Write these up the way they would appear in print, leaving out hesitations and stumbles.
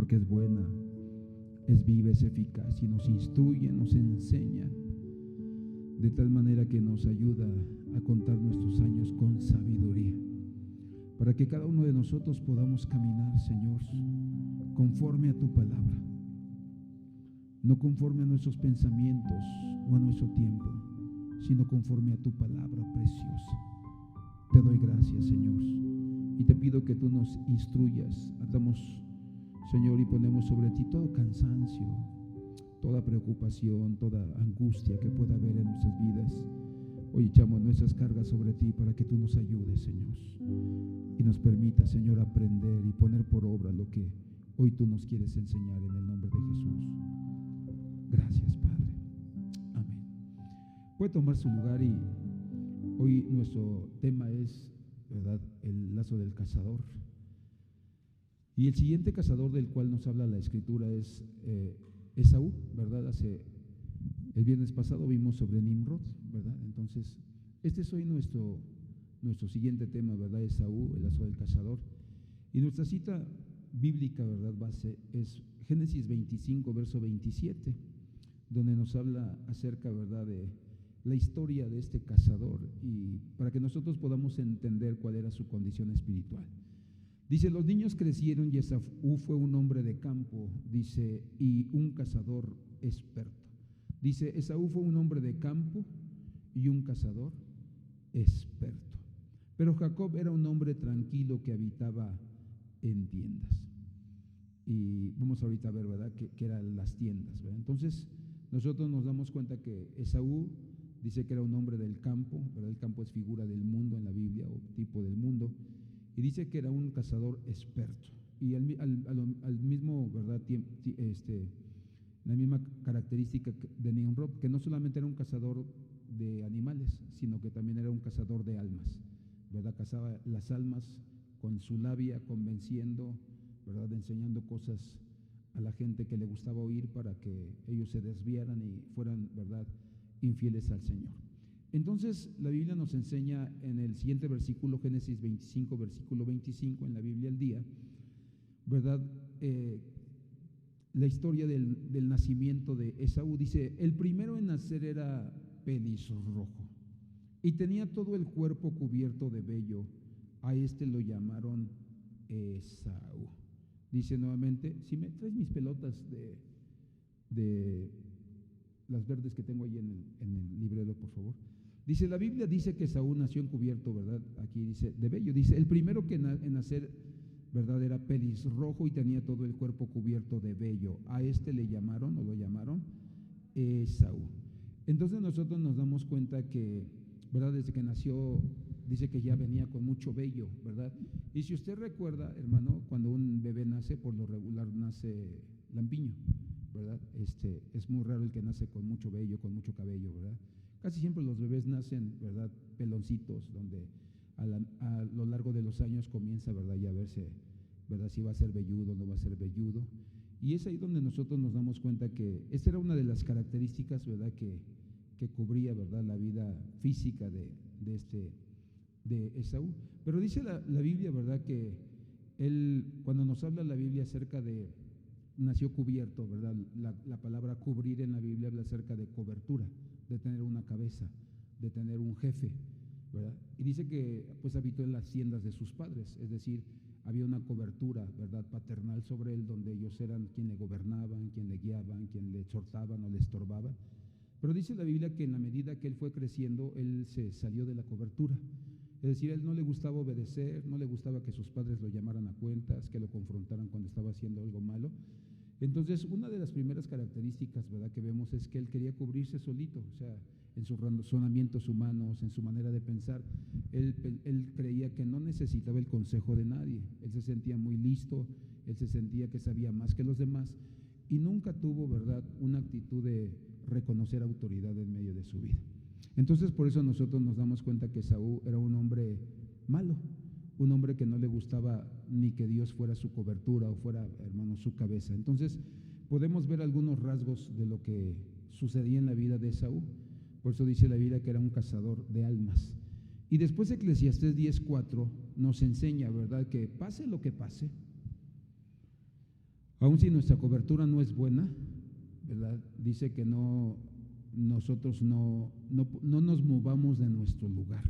porque es buena, es viva, es eficaz y nos instruye, nos enseña, de tal manera que nos ayuda a contar nuestros años con sabiduría, para que cada uno de nosotros podamos caminar, Señor, conforme a tu palabra, no conforme a nuestros pensamientos o a nuestro tiempo, sino conforme a tu palabra preciosa. Te doy gracias, Señor, y te pido que tú nos instruyas. Atamos, Señor, y ponemos sobre ti todo cansancio, toda preocupación, toda angustia que pueda haber en nuestras vidas. Hoy echamos nuestras cargas sobre ti para que tú nos ayudes, Señor, y nos permita, Señor, aprender y poner por obra lo que hoy tú nos quieres enseñar en el nombre de Jesús. Gracias, Padre. Amén. Puede tomar su lugar y hoy nuestro tema es, ¿verdad?, el lazo del cazador. Y el siguiente cazador del cual nos habla la Escritura es Esaú, ¿verdad? El viernes pasado vimos sobre Nimrod, ¿verdad? Entonces, este es hoy nuestro siguiente tema, ¿verdad? Esaú, el lazo del cazador. Y nuestra cita bíblica, ¿verdad?, base es Génesis 25, verso 27, donde nos habla acerca, ¿verdad?, de la historia de este cazador y para que nosotros podamos entender cuál era su condición espiritual. Dice, los niños crecieron y Esaú fue un hombre de campo, dice, y un cazador experto. Dice, Esaú fue un hombre de campo y un cazador experto. Pero Jacob era un hombre tranquilo que habitaba en tiendas. Y vamos ahorita a ver, ¿verdad?, que eran las tiendas, ¿verdad? Entonces, nosotros nos damos cuenta que Esaú dice que era un hombre del campo, ¿verdad? El campo es figura del mundo en la Biblia, o tipo del mundo, y dice que era un cazador experto. Y al mismo, ¿verdad?, la misma característica de Nimrod, que no solamente era un cazador de animales, sino que también era un cazador de almas, ¿verdad? Cazaba las almas con su labia, convenciendo, ¿verdad?, enseñando cosas a la gente que le gustaba oír para que ellos se desviaran y fueran, ¿verdad?, infieles al Señor. Entonces la Biblia nos enseña en el siguiente versículo, Génesis 25, versículo 25, en la Biblia al día, ¿verdad?, la historia del nacimiento de Esaú. Dice, el primero en nacer era pelirrojo y tenía todo el cuerpo cubierto de vello. A este lo llamaron Esaú. Dice nuevamente, si me traes mis pelotas de las verdes que tengo ahí en el librero, por favor. Dice, la Biblia dice que Esaú nació encubierto, ¿verdad? Aquí dice, de vello. Dice, el primero que en nacer, ¿verdad?, era pelirrojo y tenía todo el cuerpo cubierto de vello. A este le llamaron, o lo llamaron, Esaú. Entonces nosotros nos damos cuenta que, ¿verdad?, desde que nació, dice que ya venía con mucho vello, ¿verdad? Y si usted recuerda, hermano, cuando un bebé nace, por lo regular nace lampiño, ¿verdad? Es muy raro el que nace con mucho vello, con mucho cabello, ¿verdad? Casi siempre los bebés nacen, ¿verdad?, peloncitos, donde a lo largo de los años comienza, ¿verdad?, ya a verse, ¿verdad?, si va a ser velludo o no va a ser velludo. Y es ahí donde nosotros nos damos cuenta que esta era una de las características, ¿verdad?, que cubría, ¿verdad?, la vida física de Esaú. Pero dice la Biblia, ¿verdad?, que él, cuando nos habla la Biblia acerca de nació cubierto, ¿verdad? La palabra cubrir en la Biblia habla acerca de cobertura, de tener una cabeza, de tener un jefe, ¿verdad? Y dice que pues habitó en las tiendas de sus padres, es decir, había una cobertura, ¿verdad?, paternal sobre él, donde ellos eran quien le gobernaban, quien le guiaban, quien le exhortaban o le estorbaban. Pero dice la Biblia que en la medida que él fue creciendo, él se salió de la cobertura. Es decir, a él no le gustaba obedecer, no le gustaba que sus padres lo llamaran a cuentas, que lo confrontaran cuando estaba haciendo algo malo. Entonces, una de las primeras características, ¿verdad?, que vemos es que él quería cubrirse solito, o sea, en sus razonamientos humanos, en su manera de pensar. Él creía que no necesitaba el consejo de nadie, él se sentía muy listo, él se sentía que sabía más que los demás y nunca tuvo, ¿verdad?, una actitud de reconocer autoridad en medio de su vida. Entonces, por eso nosotros nos damos cuenta que Esaú era un hombre malo, un hombre que no le gustaba ni que Dios fuera su cobertura o fuera, hermano, su cabeza. Entonces, podemos ver algunos rasgos de lo que sucedía en la vida de Esaú. Por eso dice la Biblia que era un cazador de almas. Y después Eclesiastés 10:4 nos enseña, ¿verdad?, que pase lo que pase, Aun si nuestra cobertura no es buena, ¿verdad? Dice que nosotros no nos movamos de nuestro lugar.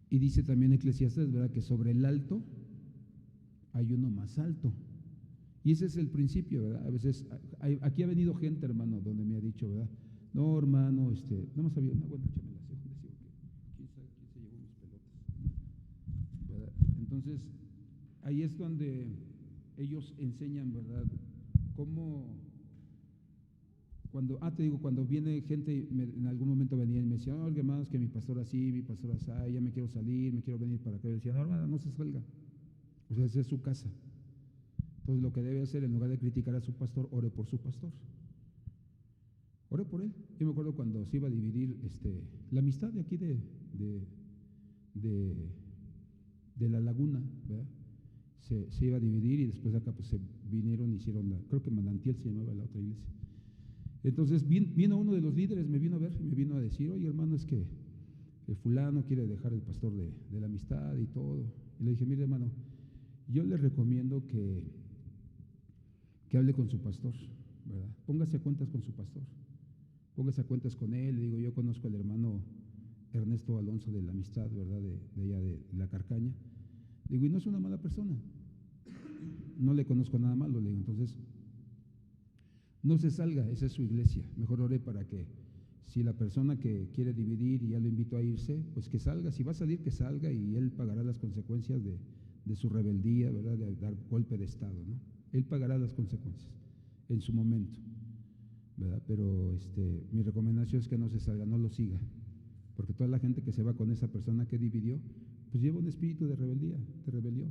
Y dice también Eclesiastés, ¿verdad?, que sobre el alto hay uno más alto. Y ese es el principio, ¿verdad? A veces, aquí ha venido gente, hermano, donde me ha dicho, ¿verdad? No, hermano, no más había una, bueno, échame la segunda, ¿quién se llevó mis pelotas? ¿Verdad? Entonces, ahí es donde ellos enseñan, ¿verdad? Cómo, cuando viene gente, en algún momento venía y me decía, no, hermanos, que mi pastor así, mi pastor así, ya me quiero salir, me quiero venir para acá. Y decía, no, hermano, no se salga. O sea, esa es su casa. Entonces, lo que debe hacer, en lugar de criticar a su pastor, ore por su pastor. Ore por él. Yo me acuerdo cuando se iba a dividir la amistad de aquí de la laguna, ¿verdad? Se iba a dividir y después acá pues se vinieron y hicieron creo que Manantiel se llamaba la otra iglesia. Entonces vino uno de los líderes, me vino a ver y me vino a decir, oye, hermano, es que el fulano quiere dejar el pastor de la amistad y todo. Y le dije, mire, hermano, yo le recomiendo que hable con su pastor, ¿verdad? Póngase a cuentas con su pastor, póngase a cuentas con él. Le digo, yo conozco al hermano Ernesto Alonso de la amistad, ¿verdad?, de allá de la Carcaña. Digo, y no es una mala persona, no le conozco nada malo. Le digo, entonces, no se salga, esa es su iglesia. Mejor ore para que, si la persona que quiere dividir y ya lo invitó a irse, pues que salga. Si va a salir, que salga y él pagará las consecuencias de su rebeldía, ¿verdad?, de dar golpe de Estado, ¿no? Él pagará las consecuencias en su momento, ¿verdad? Pero mi recomendación es que no se salga, no lo siga, porque toda la gente que se va con esa persona que dividió, pues lleva un espíritu de rebeldía, de rebelión.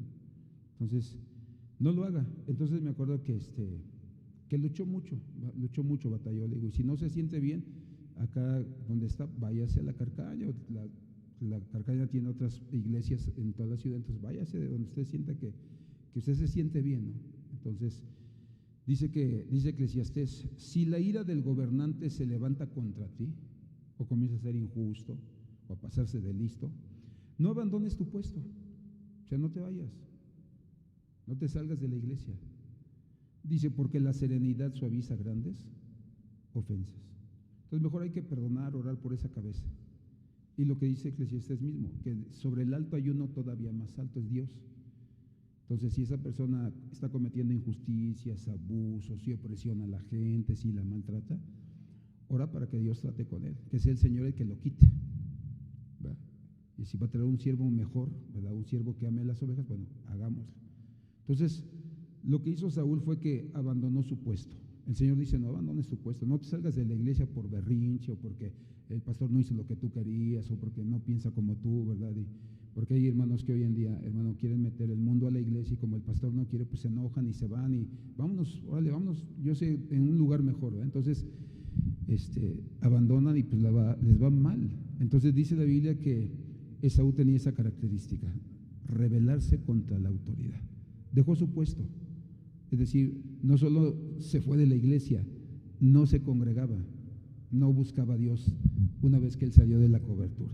Entonces, no lo haga. Entonces me acuerdo que luchó mucho, batalló. Le digo, y si no se siente bien, acá donde está, váyase a la Carcaña. La Carcaña tiene otras iglesias en toda la ciudad, entonces váyase de donde usted sienta que usted se siente bien, ¿no? Entonces, dice Eclesiastés, si la ira del gobernante se levanta contra ti, o comienza a ser injusto, o a pasarse de listo, no abandones tu puesto, o sea, no te vayas, no te salgas de la iglesia. Dice, porque la serenidad suaviza grandes ofensas. Entonces, mejor hay que perdonar, orar por esa cabeza. Y lo que dice Eclesiastés mismo, que sobre el alto hay uno todavía más alto, es Dios. Entonces, si esa persona está cometiendo injusticias, abusos, si opresiona a la gente, si la maltrata, ora para que Dios trate con él, que sea el Señor el que lo quite, ¿verdad? Y si va a traer un siervo mejor, ¿verdad?, un siervo que ame las ovejas, bueno, hagámoslo. Entonces, lo que hizo Saúl fue que abandonó su puesto. El Señor dice, no abandones tu puesto, no te salgas de la iglesia por berrinche, o porque el pastor no hizo lo que tú querías, o porque no piensa como tú, ¿verdad? Porque hay hermanos que hoy en día, hermano, quieren meter el mundo a la iglesia, y como el pastor no quiere, pues se enojan y se van, y vámonos, órale, vámonos, yo sé, en un lugar mejor, ¿verdad? Entonces, abandonan y pues les va mal. Entonces dice la Biblia que Esaú tenía esa característica, rebelarse contra la autoridad. Dejó su puesto, es decir, no solo se fue de la iglesia, no se congregaba, no buscaba a Dios una vez que él salió de la cobertura.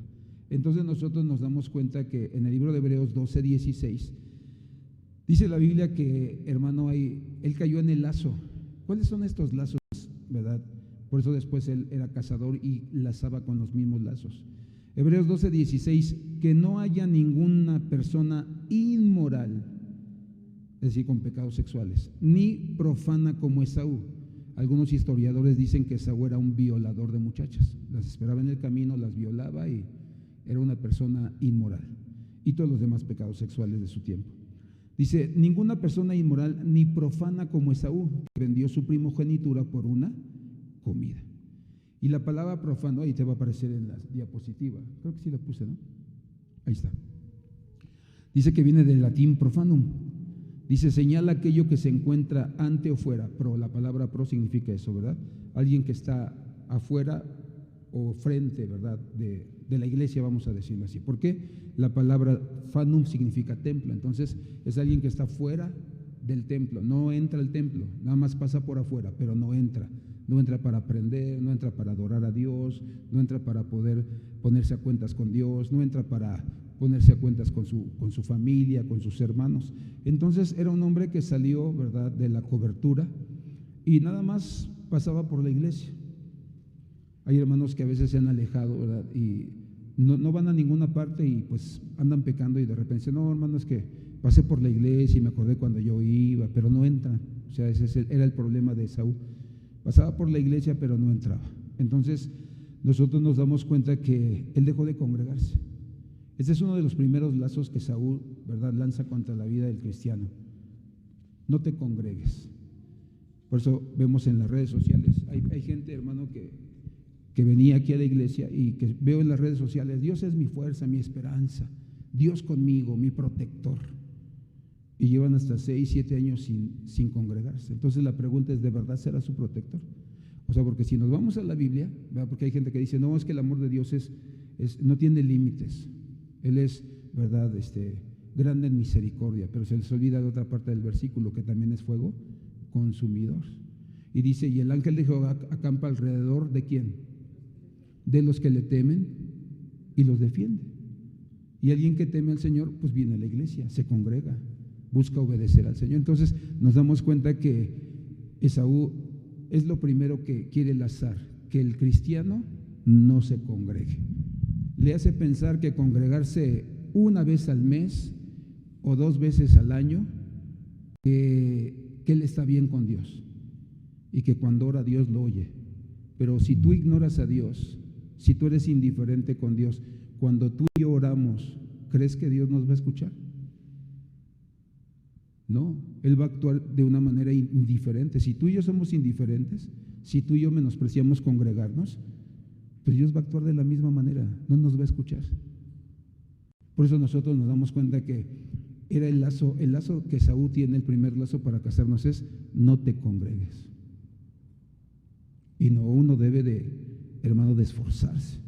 Entonces nosotros nos damos cuenta que en el libro de Hebreos 12:16 dice la Biblia que, hermano, él cayó en el lazo. ¿Cuáles son estos lazos, verdad? Por eso después él era cazador y lazaba con los mismos lazos. Hebreos 12:16, que no haya ninguna persona inmoral, es decir, con pecados sexuales, ni profana como Esaú. Algunos historiadores dicen que Esaú era un violador de muchachas, las esperaba en el camino, las violaba y era una persona inmoral, y todos los demás pecados sexuales de su tiempo. Dice, ninguna persona inmoral ni profana como Esaú, que vendió su primogenitura por una comida. Y la palabra profano, ahí te va a aparecer en la diapositiva, creo que sí la puse, ¿no? Ahí está. Dice que viene del latín profanum. Dice, señala aquello que se encuentra ante o fuera. Pro, la palabra pro significa eso, ¿verdad? Alguien que está afuera o frente, ¿verdad?, de la iglesia, vamos a decirlo así. ¿Por qué? La palabra fanum significa templo. Entonces, es alguien que está fuera del templo, no entra al templo, nada más pasa por afuera, pero no entra. No entra para aprender, no entra para adorar a Dios, no entra para poder ponerse a cuentas con Dios, no entra para ponerse a cuentas con su familia, con sus hermanos. Entonces era un hombre que salió, ¿verdad?, de la cobertura y nada más pasaba por la iglesia. Hay hermanos que a veces se han alejado, ¿verdad?, y no van a ninguna parte y pues andan pecando y de repente dicen, no, hermano, es que pasé por la iglesia y me acordé cuando yo iba, pero no entran. O sea, ese era el problema de Esaú. Pasaba por la iglesia, pero no entraba. Entonces, nosotros nos damos cuenta que él dejó de congregarse. Este es uno de los primeros lazos que Saúl, ¿verdad?, lanza contra la vida del cristiano. No te congregues. Por eso vemos en las redes sociales, hay gente, hermano, que venía aquí a la iglesia y que veo en las redes sociales, Dios es mi fuerza, mi esperanza, Dios conmigo, mi protector. Y llevan hasta 6, 7 años sin congregarse. Entonces la pregunta es, ¿de verdad será su protector? O sea, porque si nos vamos a la Biblia, ¿verdad?, porque hay gente que dice, no, es que el amor de Dios no tiene límites. Él es, ¿verdad?, grande en misericordia, pero se les olvida de otra parte del versículo, que también es fuego consumidor. Y dice, y el ángel de Jehová acampa alrededor ¿de quién? De los que le temen y los defiende. Y alguien que teme al Señor, pues viene a la iglesia, se congrega, busca obedecer al Señor. Entonces nos damos cuenta que Esaú es lo primero que quiere lazar, que el cristiano no se congregue. Le hace pensar que congregarse una vez al mes o 2 veces al año, que él está bien con Dios y que cuando ora Dios lo oye. Pero si tú ignoras a Dios, si tú eres indiferente con Dios, cuando tú y yo oramos, ¿crees que Dios nos va a escuchar? No, Él va a actuar de una manera indiferente. Si tú y yo somos indiferentes, si tú y yo menospreciamos congregarnos, pues Dios va a actuar de la misma manera, no nos va a escuchar. Por eso nosotros nos damos cuenta que era el lazo que Saúl tiene, el primer lazo para casarnos es, no te congregues. Y no, uno debe de, hermano, de esforzarse.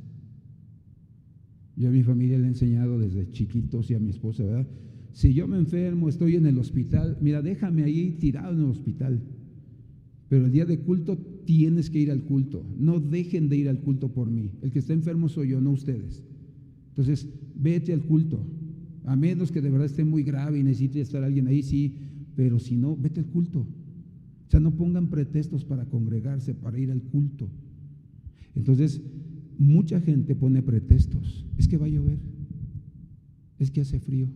Yo a mi familia le he enseñado desde chiquitos y a mi esposa, ¿verdad? Si yo me enfermo, estoy en el hospital, mira, déjame ahí tirado en el hospital. Pero el día de culto tienes que ir al culto. No dejen de ir al culto por mí. El que está enfermo soy yo, no ustedes. Entonces, vete al culto. A menos que de verdad esté muy grave y necesite estar alguien ahí, sí. Pero si no, vete al culto. O sea, no pongan pretextos para congregarse, para ir al culto. Entonces, mucha gente pone pretextos. Es que va a llover. Es que hace frío.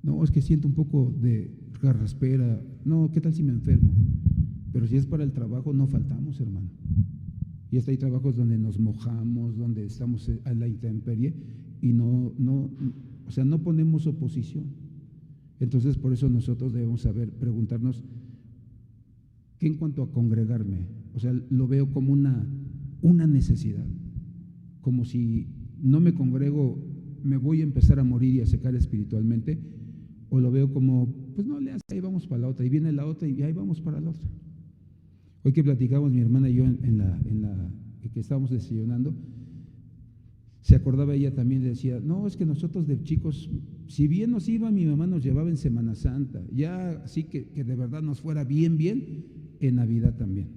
No, es que siento un poco de garraspera. No, ¿qué tal si me enfermo? Pero si es para el trabajo, no faltamos, hermano. Y hasta hay trabajos donde nos mojamos, donde estamos a la intemperie y no ponemos oposición. Entonces, por eso nosotros debemos saber, preguntarnos, ¿qué en cuanto a congregarme? O sea, lo veo como una necesidad. Como si no me congrego, me voy a empezar a morir y a secar espiritualmente, o lo veo como, pues no le hace, ahí vamos para la otra, y viene la otra y ahí vamos para la otra. Hoy que platicamos mi hermana y yo en la que estábamos desayunando, se acordaba ella también, decía, no, es que nosotros de chicos, si bien nos iba, mi mamá nos llevaba en Semana Santa, ya así que de verdad nos fuera bien, en Navidad también.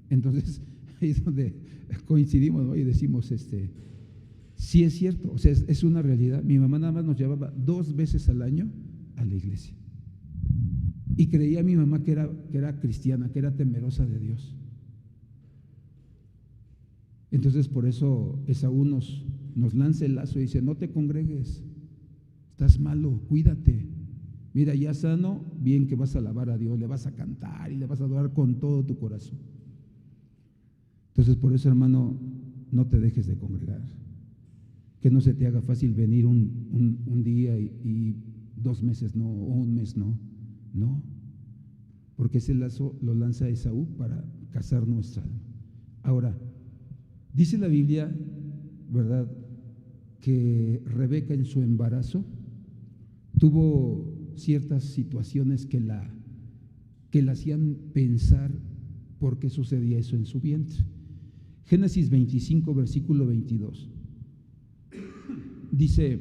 Entonces, ahí es donde coincidimos, ¿no? Y decimos, sí es cierto, o sea, es una realidad. Mi mamá nada más nos llevaba 2 veces al año a la iglesia. Y creía mi mamá que era cristiana, que era temerosa de Dios. Entonces por eso Esaú nos lanza el lazo y dice, no te congregues, estás malo, cuídate. Mira, ya sano, bien que vas a alabar a Dios, le vas a cantar y le vas a adorar con todo tu corazón. Entonces por eso, hermano, no te dejes de congregar. Que no se te haga fácil venir un día y 2 meses no, o 1 mes no. No, porque ese lazo lo lanza Esaú para cazar nuestra alma. Ahora, dice la Biblia, ¿verdad?, que Rebeca en su embarazo tuvo ciertas situaciones que la hacían pensar por qué sucedía eso en su vientre. Génesis 25, versículo 22. Dice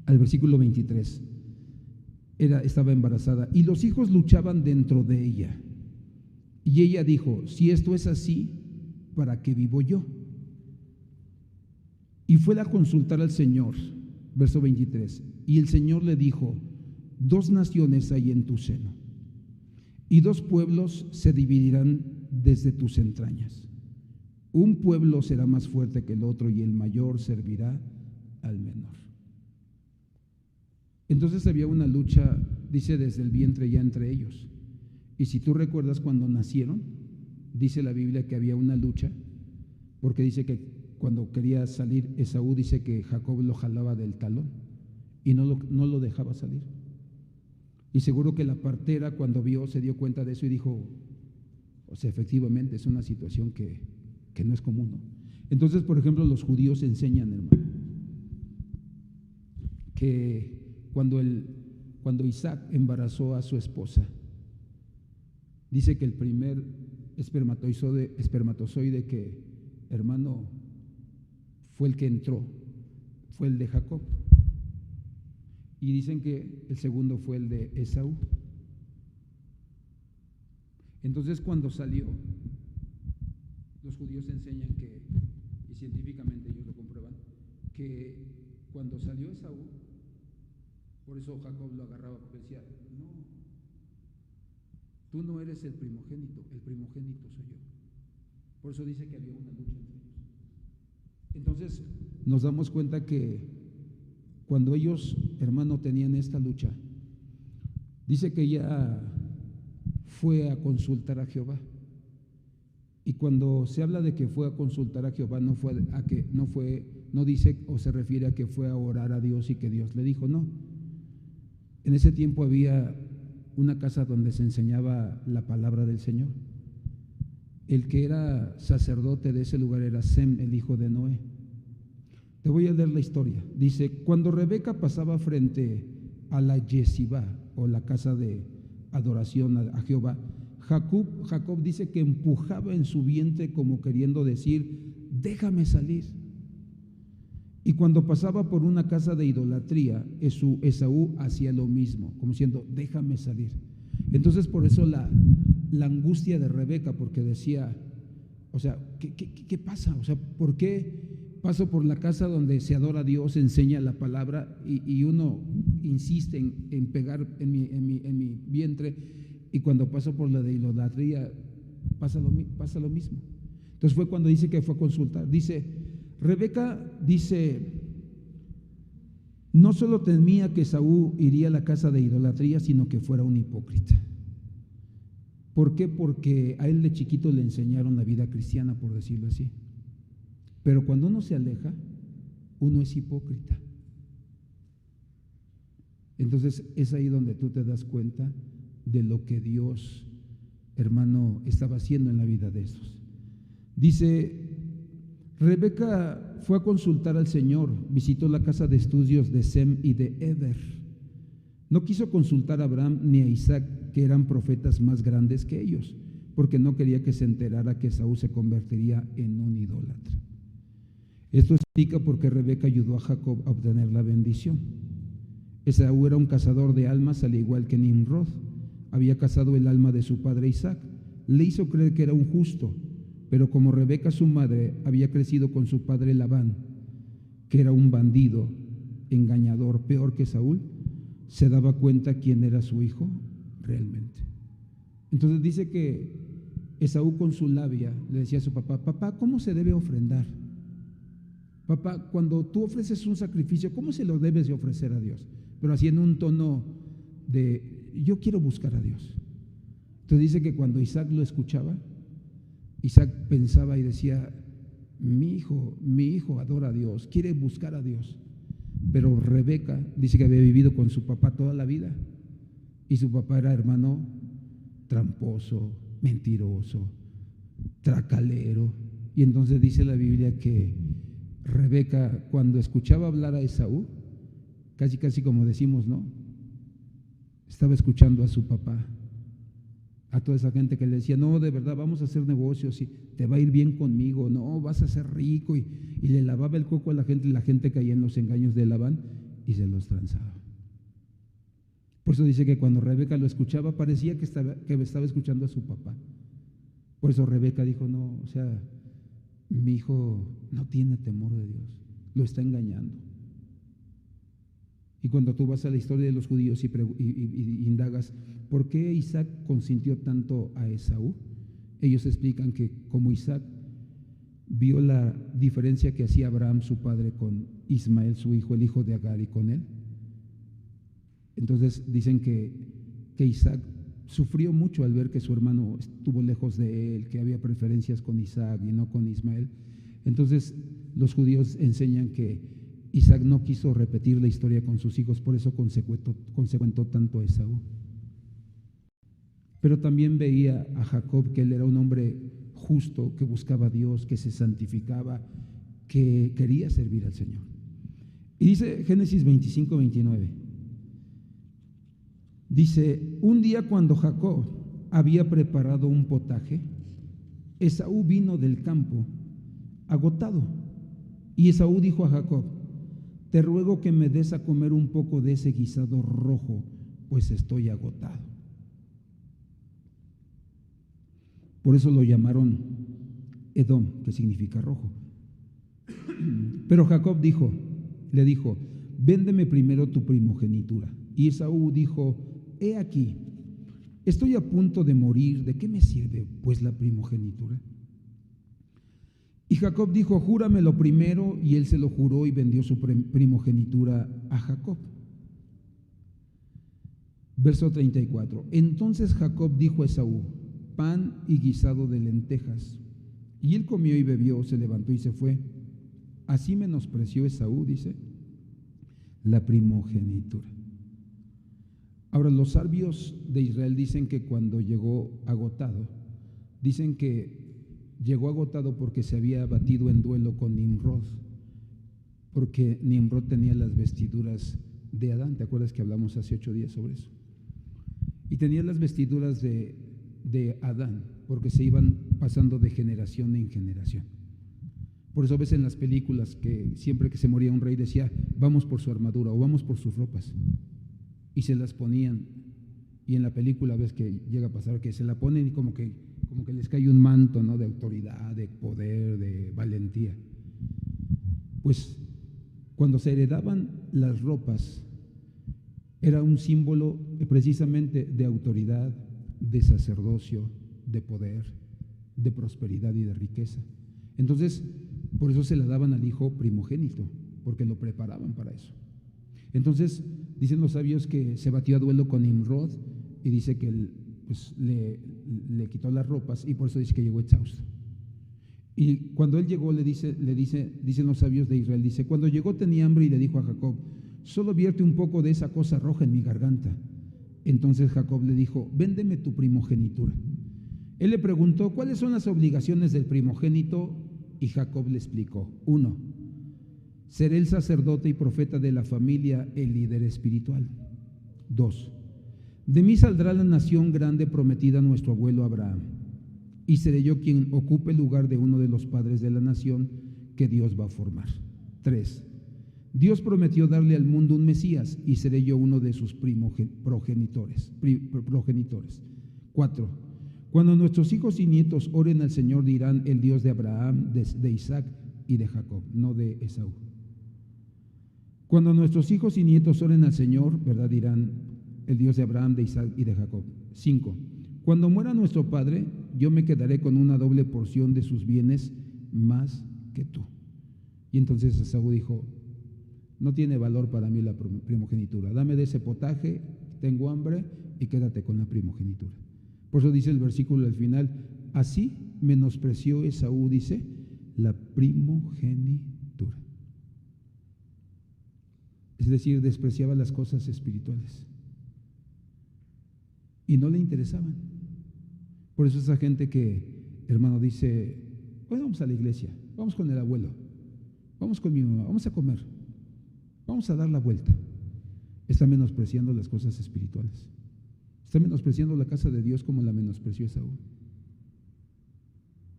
al versículo 23, estaba embarazada y los hijos luchaban dentro de ella. Y ella dijo, si esto es así, ¿para qué vivo yo? Y fue a consultar al Señor, verso 23, y el Señor le dijo: 2 naciones hay en tu seno, y 2 pueblos se dividirán desde tus entrañas. Un pueblo será más fuerte que el otro, y el mayor servirá al menor. Entonces había una lucha, dice, desde el vientre ya entre ellos. Y si tú recuerdas cuando nacieron, dice la Biblia que había una lucha, porque dice que cuando quería salir Esaú, dice que Jacob lo jalaba del talón y no lo dejaba salir. Y seguro que la partera, cuando vio, se dio cuenta de eso y dijo: o sea, efectivamente es una situación que no es común, ¿no? Entonces, por ejemplo, los judíos enseñan, hermano, que cuando Isaac embarazó a su esposa, dice que el primer espermatozoide que, hermano, fue el que entró, fue el de Jacob. Y dicen que el segundo fue el de Esaú. Entonces, cuando salió, los judíos enseñan que, y científicamente ellos lo comprueban, que cuando salió Esaú, por eso Jacob lo agarraba, porque decía: no, tú no eres el primogénito soy yo. Por eso dice que había una lucha entre ellos. Entonces nos damos cuenta que cuando ellos, hermano, tenían esta lucha, dice que ella fue a consultar a Jehová. Y cuando se habla de que fue a consultar a Jehová, no dice o se refiere a que fue a orar a Dios y que Dios le dijo, no. En ese tiempo había una casa donde se enseñaba la palabra del Señor. El que era sacerdote de ese lugar era Sem, el hijo de Noé. Te voy a leer la historia. Dice: cuando Rebeca pasaba frente a la Yesibá, o la casa de adoración a Jehová, Jacob dice que empujaba en su vientre como queriendo decir: déjame salir. Y cuando pasaba por una casa de idolatría, Esaú hacía lo mismo, como diciendo: déjame salir. Entonces, por eso la angustia de Rebeca, porque decía, o sea, ¿qué pasa? O sea, ¿por qué paso por la casa donde se adora a Dios, enseña la palabra, y uno insiste en pegar en mi vientre, y cuando paso por la de idolatría pasa lo mismo? Entonces fue cuando dice que fue a consultar. Dice, Rebeca dice, no solo temía que Esaú iría a la casa de idolatría, sino que fuera un hipócrita. ¿Por qué? Porque a él de chiquito le enseñaron la vida cristiana, por decirlo así. Pero cuando uno se aleja, uno es hipócrita. Entonces es ahí donde tú te das cuenta de lo que Dios, hermano, estaba haciendo en la vida de esos. Dice, Rebeca fue a consultar al Señor, visitó la casa de estudios de Sem y de Eber. No quiso consultar a Abraham ni a Isaac, que eran profetas más grandes que ellos, porque no quería que se enterara que Esaú se convertiría en un idólatra. Esto explica por qué Rebeca ayudó a Jacob a obtener la bendición. Esaú era un cazador de almas, al igual que Nimrod. Había cazado el alma de su padre Isaac. Le hizo creer que era un justo, pero como Rebeca, su madre, había crecido con su padre Labán, que era un bandido, engañador, peor que Saúl, se daba cuenta quién era su hijo realmente. Entonces dice que Esaú, con su labia, le decía a su papá: papá, ¿cómo se debe ofrendar? Papá, cuando tú ofreces un sacrificio, ¿cómo se lo debes de ofrecer a Dios? Pero así en un tono de: yo quiero buscar a Dios. Entonces dice que cuando Isaac lo escuchaba, Isaac pensaba y decía: mi hijo adora a Dios, quiere buscar a Dios. Pero Rebeca dice que había vivido con su papá toda la vida, y su papá era, hermano, tramposo, mentiroso, tracalero. Y entonces dice la Biblia que Rebeca, cuando escuchaba hablar a Esaú, casi como decimos, ¿no?, estaba escuchando a su papá, a toda esa gente que le decía: no, de verdad, vamos a hacer negocios y te va a ir bien conmigo, no, vas a ser rico, y le lavaba el coco a la gente caía en los engaños de Labán y se los transaba. Por eso dice que cuando Rebeca lo escuchaba, parecía que estaba escuchando a su papá. Por eso Rebeca dijo: no, o sea, mi hijo no tiene temor de Dios, lo está engañando. Y cuando tú vas a la historia de los judíos y indagas, ¿por qué Isaac consintió tanto a Esaú? Ellos explican que como Isaac vio la diferencia que hacía Abraham, su padre, con Ismael, su hijo, el hijo de Agar, y con él. Entonces dicen que Isaac sufrió mucho al ver que su hermano estuvo lejos de él, que había preferencias con Isaac y no con Ismael. Entonces los judíos enseñan que Isaac no quiso repetir la historia con sus hijos, por eso consecuentó tanto a Esaú. Pero también veía a Jacob que él era un hombre justo, que buscaba a Dios, que se santificaba, que quería servir al Señor. Y dice Génesis 25, 29, dice, un día cuando Jacob había preparado un potaje, Esaú vino del campo agotado. Y Esaú dijo a Jacob, te ruego que me des a comer un poco de ese guisado rojo, pues estoy agotado. Por eso lo llamaron Edom, que significa rojo. Pero Jacob le dijo, véndeme primero tu primogenitura. Y Esaú dijo, he aquí, estoy a punto de morir, ¿de qué me sirve pues la primogenitura? Y Jacob dijo, júramelo primero, y él se lo juró y vendió su primogenitura a Jacob. Verso 34. Entonces Jacob dijo a Esaú, pan y guisado de lentejas. Y él comió y bebió, se levantó y se fue. Así menospreció Esaú, dice, la primogenitura. Ahora, los sabios de Israel dicen que cuando llegó agotado, dicen que llegó agotado porque se había batido en duelo con Nimrod, porque Nimrod tenía las vestiduras de Adán. ¿Te acuerdas que hablamos hace 8 días sobre eso? Y tenía las vestiduras de Adán, porque se iban pasando de generación en generación. Por eso ves en las películas que siempre que se moría un rey decía, vamos por su armadura o vamos por sus ropas, y se las ponían. Y en la película ves que llega a pasar que se la ponen y como que les cae un manto, ¿no?, de autoridad, de poder, de valentía. Pues cuando se heredaban las ropas era un símbolo precisamente de autoridad, de sacerdocio, de poder, de prosperidad y de riqueza. Entonces, por eso se la daban al hijo primogénito, porque lo preparaban para eso. Entonces, dicen los sabios que se batió a duelo con Nimrod y dice que él, pues, le quitó las ropas y por eso dice que llegó exhausto. Y cuando él llegó, dicen los sabios de Israel, dice, cuando llegó tenía hambre y le dijo a Jacob, solo vierte un poco de esa cosa roja en mi garganta. Entonces Jacob le dijo, véndeme tu primogenitura. Él le preguntó, ¿cuáles son las obligaciones del primogénito? Y Jacob le explicó. 1. Seré el sacerdote y profeta de la familia, el líder espiritual. 2. De mí saldrá la nación grande prometida a nuestro abuelo Abraham, y seré yo quien ocupe el lugar de uno de los padres de la nación que Dios va a formar. 3. Dios prometió darle al mundo un Mesías, y seré yo uno de sus progenitores. 4. Cuando nuestros hijos y nietos oren al Señor, dirán el Dios de Abraham, de Isaac y de Jacob, no de Esaú. Cuando nuestros hijos y nietos oren al Señor, ¿verdad?, dirán el Dios de Abraham, de Isaac y de Jacob. 5. Cuando muera nuestro padre, yo me quedaré con una doble porción de sus bienes más que tú. Y entonces Esaú dijo, no tiene valor para mí la primogenitura, dame de ese potaje, tengo hambre, y quédate con la primogenitura. Por eso dice el versículo al final, así menospreció Esaú, dice, la primogenitura. Es decir, despreciaba las cosas espirituales y no le interesaban. Por eso esa gente que, hermano, dice, hoy vamos a la iglesia, vamos con el abuelo, vamos con mi mamá, vamos a comer, vamos a dar la vuelta, está menospreciando las cosas espirituales. Está menospreciando la casa de Dios como la menospreció Esaú.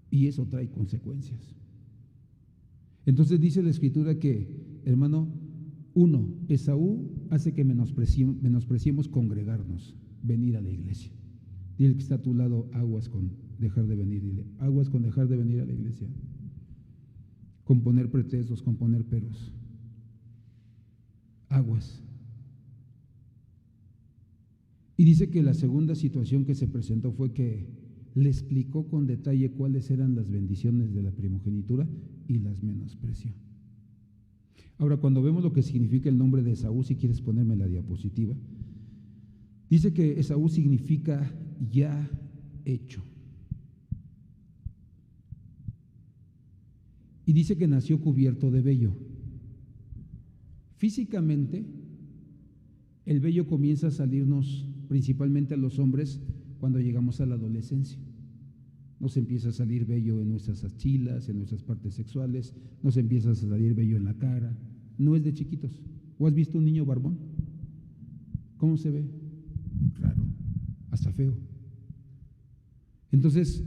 Y eso trae consecuencias. Entonces dice la Escritura que, hermano, 1, Esaú hace que menospreciemos congregarnos, venir a la iglesia. Dile que está a tu lado, aguas con dejar de venir. Dile, aguas con dejar de venir a la iglesia. con poner pretextos, con poner peros. Aguas. Y dice que la segunda situación que se presentó fue que le explicó con detalle cuáles eran las bendiciones de la primogenitura y las menospreció. Ahora, cuando vemos lo que significa el nombre de Esaú, si quieres ponerme la diapositiva, dice que Esaú significa ya hecho. Y dice que nació cubierto de vello. Físicamente, el vello comienza a salirnos principalmente a los hombres cuando llegamos a la adolescencia. Nos empieza a salir vello en nuestras axilas, en nuestras partes sexuales, nos empieza a salir vello en la cara. No es de chiquitos. ¿O has visto un niño barbón? ¿Cómo se ve? Raro, hasta feo. Entonces,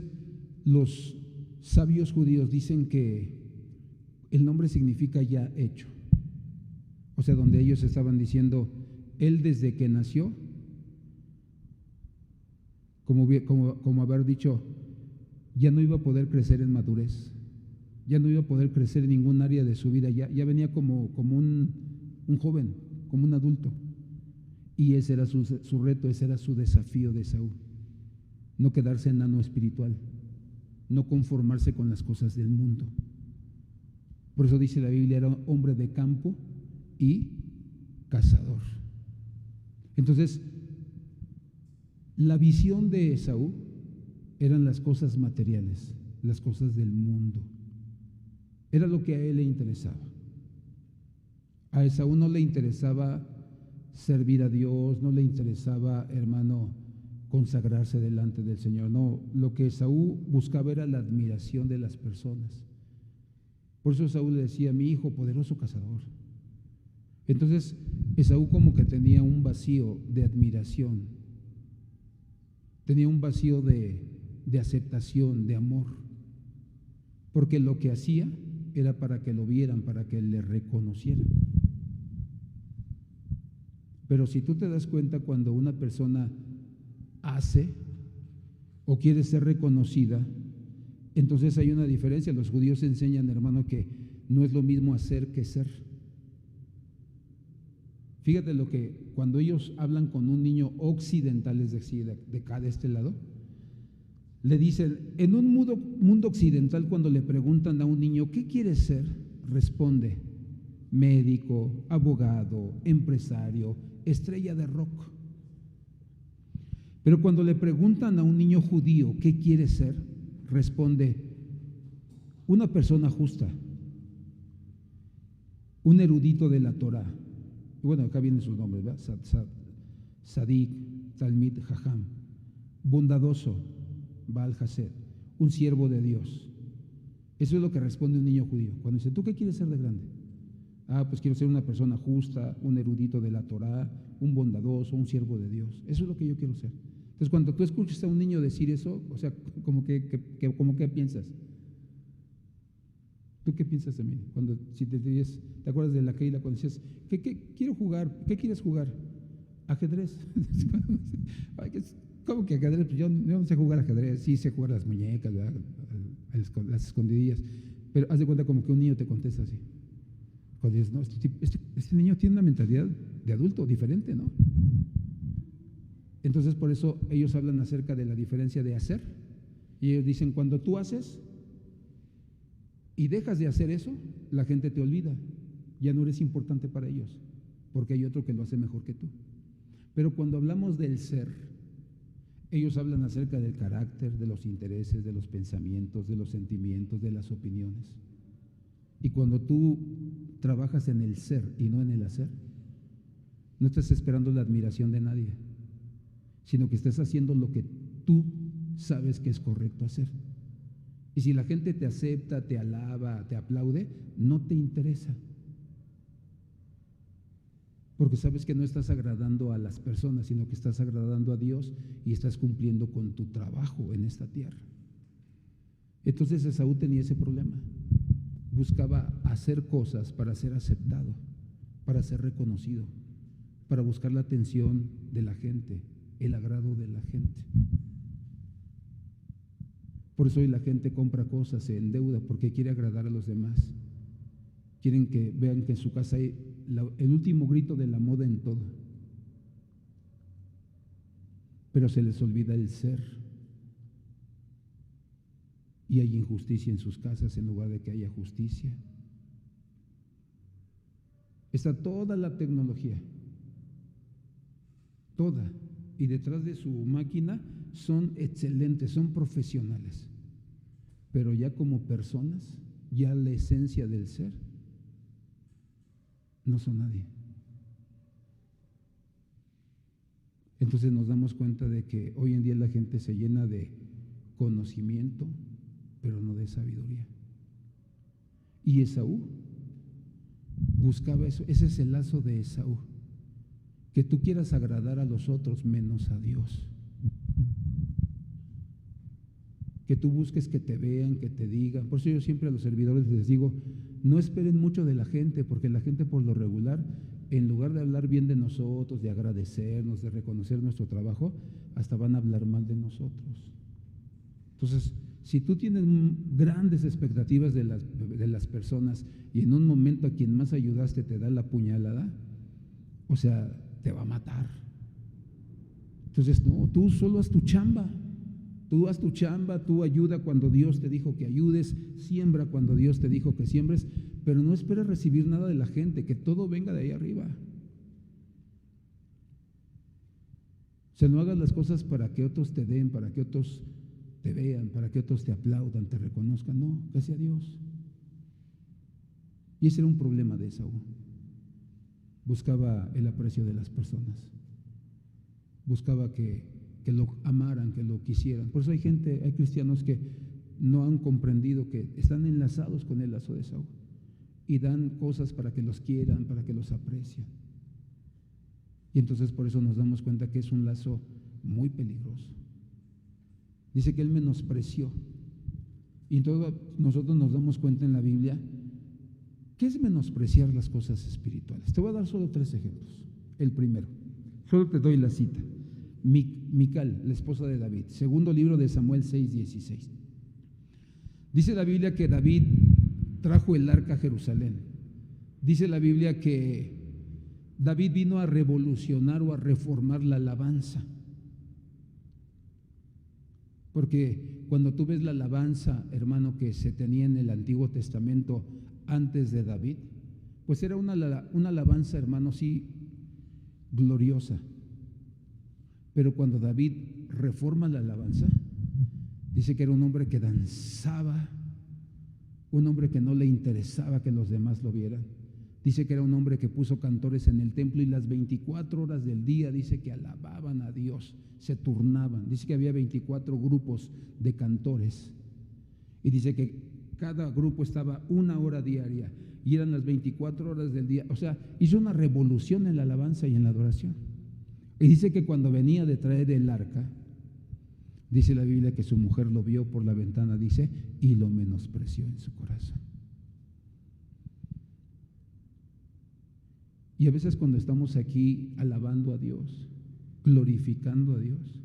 los sabios judíos dicen que el nombre significa ya hecho. O sea, donde ellos estaban diciendo, él desde que nació, como haber dicho, ya no iba a poder crecer en madurez, ya no iba a poder crecer en ningún área de su vida, ya venía como un joven, como un adulto. Y ese era su reto, ese era su desafío de Esaú. No quedarse enano espiritual, no conformarse con las cosas del mundo. Por eso dice la Biblia, era hombre de campo y cazador. Entonces, la visión de Esaú eran las cosas materiales, las cosas del mundo. Era lo que a él le interesaba. A Esaú no le interesaba servir a Dios, no le interesaba, hermano, consagrarse delante del Señor. No, lo que Esaú buscaba era la admiración de las personas. Por eso Esaú le decía, mi hijo, poderoso cazador. Entonces, Esaú como que tenía un vacío de admiración, tenía un vacío de aceptación, de amor, porque lo que hacía era para que lo vieran, para que le reconocieran. Pero si tú te das cuenta, cuando una persona hace o quiere ser reconocida, entonces hay una diferencia. Los judíos enseñan, hermano, que no es lo mismo hacer que ser. Fíjate lo que cuando ellos hablan con un niño occidental, es decir, de acá de este lado, le dicen, en un mundo occidental, cuando le preguntan a un niño, ¿qué quieres ser? Responde, médico, abogado, empresario, estrella de rock. Pero cuando le preguntan a un niño judío, ¿qué quiere ser? Responde, una persona justa, un erudito de la Torá. Bueno, acá vienen sus nombres, ¿verdad? Sadik, Talmid, Jajam, bondadoso, Baal Hased, un siervo de Dios. Eso es lo que responde un niño judío. Cuando dice, ¿tú qué quieres ser de grande? Pues quiero ser una persona justa, un erudito de la Torá, un bondadoso, un siervo de Dios. Eso es lo que yo quiero ser. Entonces, cuando tú escuchas a un niño decir eso, o sea, como que piensas. ¿Tú qué piensas de mí? Si te acuerdas de la Keila cuando decías, ¿qué quiero jugar? ¿Qué quieres jugar? Ajedrez. ¿Cómo que ajedrez? Pues yo no sé jugar ajedrez. Sí sé jugar las muñecas, ¿verdad? Las escondidillas. Pero haz de cuenta como que un niño te contesta así. Cuando dices, no, este niño tiene una mentalidad de adulto diferente, ¿no? Entonces, por eso ellos hablan acerca de la diferencia de hacer. Y ellos dicen, cuando tú haces y dejas de hacer eso, la gente te olvida. Ya no eres importante para ellos, porque hay otro que lo hace mejor que tú. Pero cuando hablamos del ser, ellos hablan acerca del carácter, de los intereses, de los pensamientos, de los sentimientos, de las opiniones. Y cuando tú trabajas en el ser y no en el hacer, no estás esperando la admiración de nadie, sino que estás haciendo lo que tú sabes que es correcto hacer. Y si la gente te acepta, te alaba, te aplaude, no te interesa. Porque sabes que no estás agradando a las personas, sino que estás agradando a Dios y estás cumpliendo con tu trabajo en esta tierra. Entonces Esaú tenía ese problema. Buscaba hacer cosas para ser aceptado, para ser reconocido, para buscar la atención de la gente, el agrado de la gente. Por eso hoy la gente compra cosas, se endeuda porque quiere agradar a los demás. quieren que vean que en su casa hay el último grito de la moda en todo, pero se les olvida el ser, y hay injusticia en sus casas en lugar de que haya justicia. Está toda la tecnología, toda, y detrás de su máquina son excelentes, son profesionales, pero ya como personas, ya la esencia del ser, no son nadie. Entonces nos damos cuenta de que hoy en día la gente se llena de conocimiento, pero no de sabiduría. Y Esaú buscaba eso. Ese es el lazo de Esaú, que tú quieras agradar a los otros menos a Dios, que tú busques que te vean, que te digan. Por eso yo siempre a los servidores les digo, no esperen mucho de la gente, porque la gente por lo regular, en lugar de hablar bien de nosotros, de agradecernos, de reconocer nuestro trabajo, hasta van a hablar mal de nosotros. Entonces, si tú tienes grandes expectativas de las personas y en un momento a quien más ayudaste te da la puñalada, o sea, te va a matar. Entonces, no, tú solo haz tu chamba. Tú haz tu chamba, tú ayuda cuando Dios te dijo que ayudes, siembra cuando Dios te dijo que siembres, pero no esperes recibir nada de la gente, que todo venga de ahí arriba. O sea, no hagas las cosas para que otros te den, para que otros te vean, para que otros te aplaudan, te reconozcan. No, que sea Dios. Y ese era un problema de Esaú. Buscaba el aprecio de las personas. Buscaba que lo amaran, que lo quisieran. Por eso hay cristianos que no han comprendido que están enlazados con el lazo de Esaú y dan cosas para que los quieran, para que los aprecien. Y entonces por eso nos damos cuenta que es un lazo muy peligroso. Dice que él menospreció. Y entonces nosotros nos damos cuenta en la Biblia que es menospreciar las cosas espirituales. Te voy a dar solo 3 ejemplos. El primero, solo te doy la cita. Mical, la esposa de David, segundo libro de Samuel 6:16. Dice la Biblia que David trajo el arca a Jerusalén. Dice la Biblia que David vino a revolucionar o a reformar la alabanza. Porque cuando tú ves la alabanza, hermano, que se tenía en el Antiguo Testamento antes de David, pues era una alabanza, hermano, sí, gloriosa. Pero cuando David reforma la alabanza, dice que era un hombre que danzaba, un hombre que no le interesaba que los demás lo vieran. Dice que era un hombre que puso cantores en el templo y las 24 horas del día dice que alababan a Dios, se turnaban. Dice que había 24 grupos de cantores y dice que cada grupo estaba 1 hora diaria y eran las 24 horas del día. O sea, hizo una revolución en la alabanza y en la adoración. Y dice que cuando venía de traer el arca, dice la Biblia que su mujer lo vio por la ventana, dice, y lo menospreció en su corazón. Y a veces cuando estamos aquí alabando a Dios, glorificando a Dios,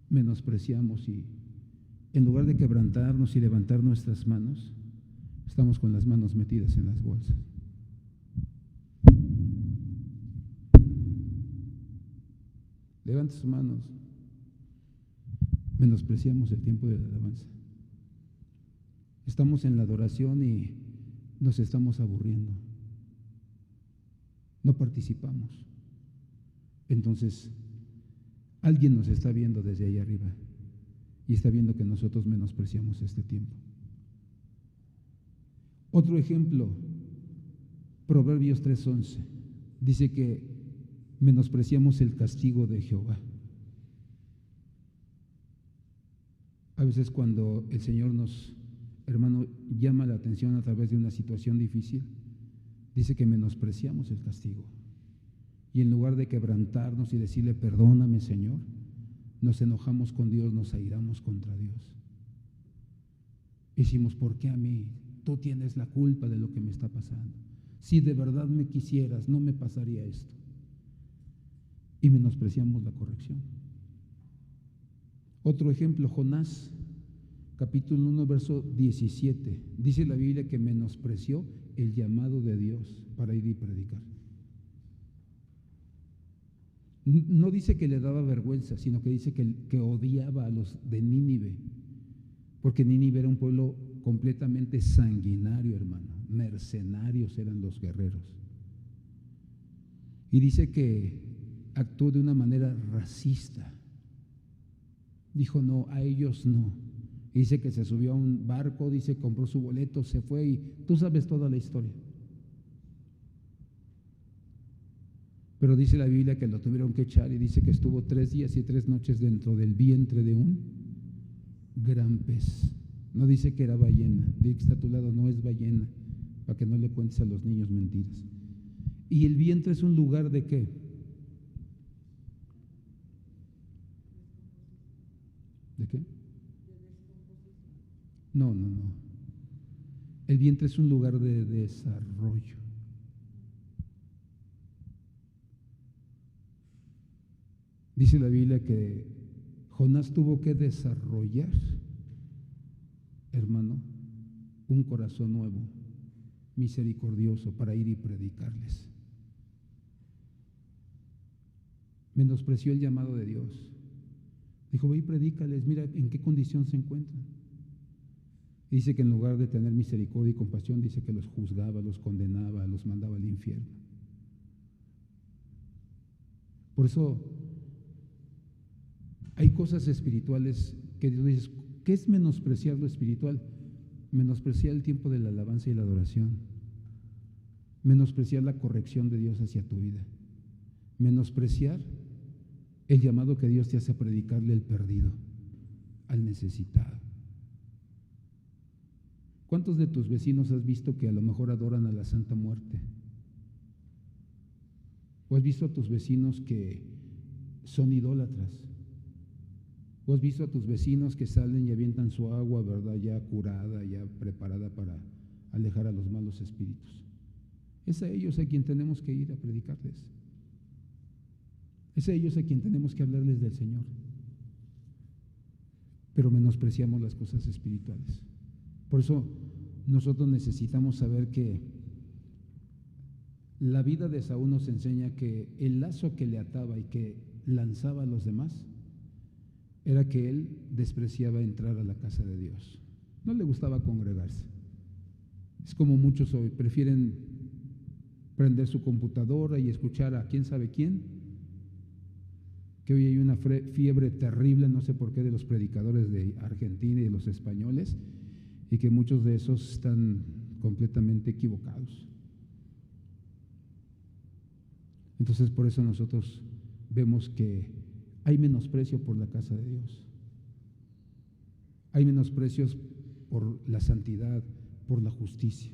menospreciamos y en lugar de quebrantarnos y levantar nuestras manos, estamos con las manos metidas en las bolsas. Levante sus manos. Menospreciamos el tiempo de la alabanza. Estamos en la adoración y nos estamos aburriendo. No participamos. Entonces, alguien nos está viendo desde ahí arriba y está viendo que nosotros menospreciamos este tiempo. Otro ejemplo, Proverbios 3:11, dice que menospreciamos el castigo de Jehová. A veces cuando el Señor nos, hermano, llama la atención a través de una situación difícil, dice que menospreciamos el castigo. Y en lugar de quebrantarnos y decirle, perdóname, Señor, nos enojamos con Dios, nos airamos contra Dios. Decimos, ¿por qué a mí? Tú tienes la culpa de lo que me está pasando. Si de verdad me quisieras, no me pasaría esto. Y menospreciamos la corrección. Otro ejemplo, Jonás. capítulo 1, verso 17. Dice la Biblia que menospreció el llamado de Dios para ir y predicar. No dice que le daba vergüenza, sino que dice que odiaba a los de Nínive, porque Nínive era un pueblo completamente sanguinario, hermano. Mercenarios eran los guerreros. Y dice que actuó de una manera racista. Dijo no, a ellos no. Dice que se subió a un barco, dice compró su boleto, se fue y tú sabes toda la historia. Pero dice la Biblia que lo tuvieron que echar y dice que estuvo 3 días y 3 noches dentro del vientre de un gran pez. No dice que era ballena, dice que está a tu lado, no es ballena, para que no le cuentes a los niños mentiras. ¿Y el vientre es un lugar de qué? ¿De qué? No. El vientre es un lugar de desarrollo. Dice la Biblia que Jonás tuvo que desarrollar, hermano, un corazón nuevo, misericordioso, para ir y predicarles. Menospreció el llamado de Dios. Dijo, ve y predícales, mira en qué condición se encuentran. Dice que en lugar de tener misericordia y compasión, dice que los juzgaba, los condenaba, los mandaba al infierno. Por eso hay cosas espirituales que tú dices, ¿qué es menospreciar lo espiritual? Menospreciar el tiempo de la alabanza y la adoración. Menospreciar la corrección de Dios hacia tu vida. Menospreciar el llamado que Dios te hace a predicarle al perdido, al necesitado. ¿Cuántos de tus vecinos has visto que a lo mejor adoran a la Santa Muerte? ¿O has visto a tus vecinos que son idólatras? ¿O has visto a tus vecinos que salen y avientan su agua, verdad, ya curada, ya preparada para alejar a los malos espíritus? Es a ellos a quien tenemos que ir a predicarles. Es a ellos a quien tenemos que hablarles del Señor. Pero menospreciamos las cosas espirituales. Por eso nosotros necesitamos saber que la vida de Saúl nos enseña que el lazo que le ataba y que lanzaba a los demás era que él despreciaba entrar a la casa de Dios. No le gustaba congregarse. Es como muchos hoy prefieren prender su computadora y escuchar a quién sabe quién, que hoy hay una fiebre terrible, no sé por qué, de los predicadores de Argentina y de los españoles, y que muchos de esos están completamente equivocados. Entonces por eso nosotros vemos que hay menosprecio por la casa de Dios. Hay menosprecios por la santidad, por la justicia.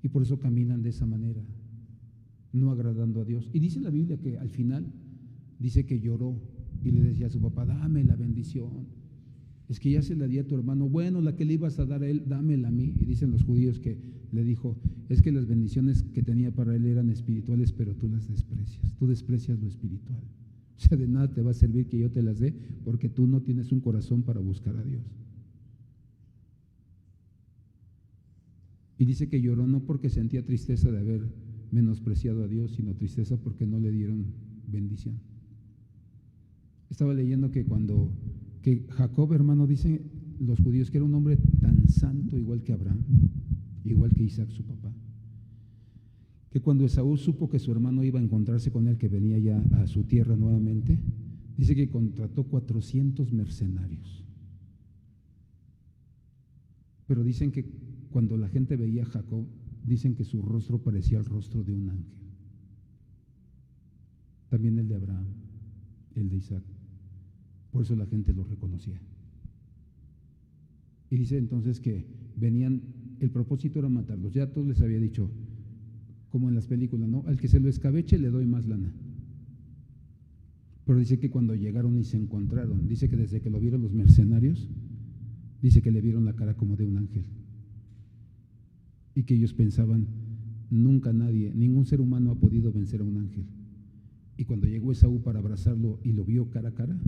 Y por eso caminan de esa manera, no agradando a Dios. Y dice la Biblia que al final, dice que lloró y le decía a su papá, dame la bendición. Es que ya se la di a tu hermano. Bueno, la que le ibas a dar a él, dámela a mí. Y dicen los judíos que le dijo, es que las bendiciones que tenía para él eran espirituales, pero tú las desprecias. Tú desprecias lo espiritual. O sea, de nada te va a servir que yo te las dé, porque tú no tienes un corazón para buscar a Dios. Y dice que lloró no porque sentía tristeza de haber menospreciado a Dios, sino tristeza porque no le dieron bendición. Estaba leyendo que que Jacob, hermano, dicen los judíos que era un hombre tan santo igual que Abraham, igual que Isaac su papá, que cuando Esaú supo que su hermano iba a encontrarse con él, que venía ya a su tierra nuevamente, dice que contrató 400 mercenarios. Pero dicen que cuando la gente veía a Jacob, dicen que su rostro parecía el rostro de un ángel. También el de Abraham, el de Isaac. Por eso la gente lo reconocía. Y dice entonces que venían, el propósito era matarlos. Ya todos les había dicho, como en las películas, ¿no? Al que se lo escabeche le doy más lana. Pero dice que cuando llegaron y se encontraron, dice que desde que lo vieron los mercenarios, dice que le vieron la cara como de un ángel. Y que ellos pensaban, nunca nadie, ningún ser humano ha podido vencer a un ángel. Y cuando llegó Esaú para abrazarlo y lo vio cara a cara,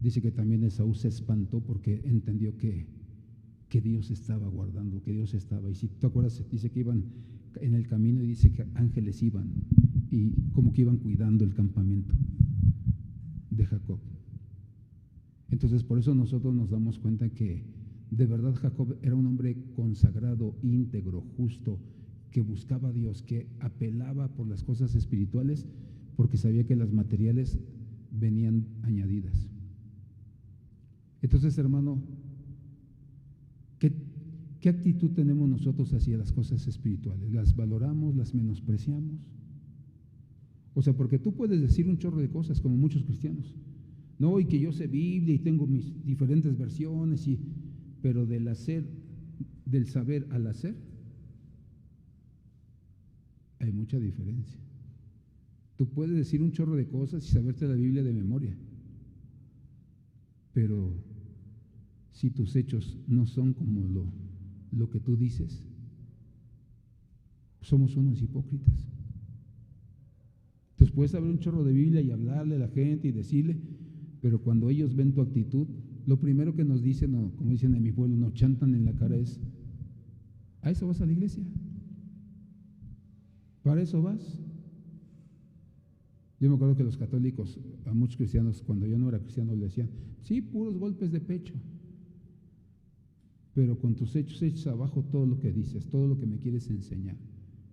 Dice que también Esaú se espantó porque entendió que Dios estaba guardando, que Dios estaba. Y si tú te acuerdas, dice que iban en el camino y dice que ángeles iban y como que iban cuidando el campamento de Jacob. Entonces por eso nosotros nos damos cuenta que de verdad Jacob era un hombre consagrado, íntegro, justo, que buscaba a Dios, que apelaba por las cosas espirituales porque sabía que las materiales venían añadidas. Entonces, hermano, ¿qué actitud tenemos nosotros hacia las cosas espirituales? ¿Las valoramos, las menospreciamos? O sea, porque tú puedes decir un chorro de cosas, como muchos cristianos. No, y que yo sé Biblia y tengo mis diferentes versiones, pero del saber al hacer, hay mucha diferencia. Tú puedes decir un chorro de cosas y saberte la Biblia de memoria, pero si tus hechos no son como lo que tú dices, somos unos hipócritas. Entonces puedes saber un chorro de Biblia y hablarle a la gente y decirle, pero cuando ellos ven tu actitud, lo primero que nos dicen, o como dicen en mi pueblo, nos chantan en la cara es: ¿a eso vas a la iglesia? ¿Para eso vas? Yo me acuerdo que los católicos, a muchos cristianos, cuando yo no era cristiano, le decían: sí, puros golpes de pecho, pero con tus hechos echas abajo todo lo que dices, todo lo que me quieres enseñar.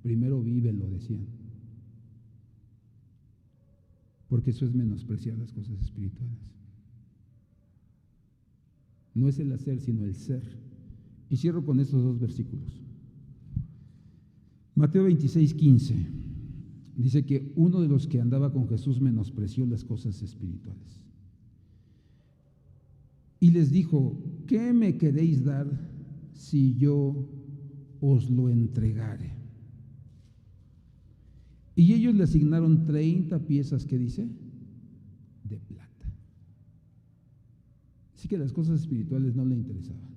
Primero vívelo, decían. Porque eso es menospreciar las cosas espirituales. No es el hacer, sino el ser. Y cierro con estos dos versículos. Mateo 26:15 dice que uno de los que andaba con Jesús menospreció las cosas espirituales. Y les dijo: ¿qué me queréis dar si yo os lo entregare? Y ellos le asignaron 30 piezas, ¿qué dice? De plata. Así que las cosas espirituales no le interesaban.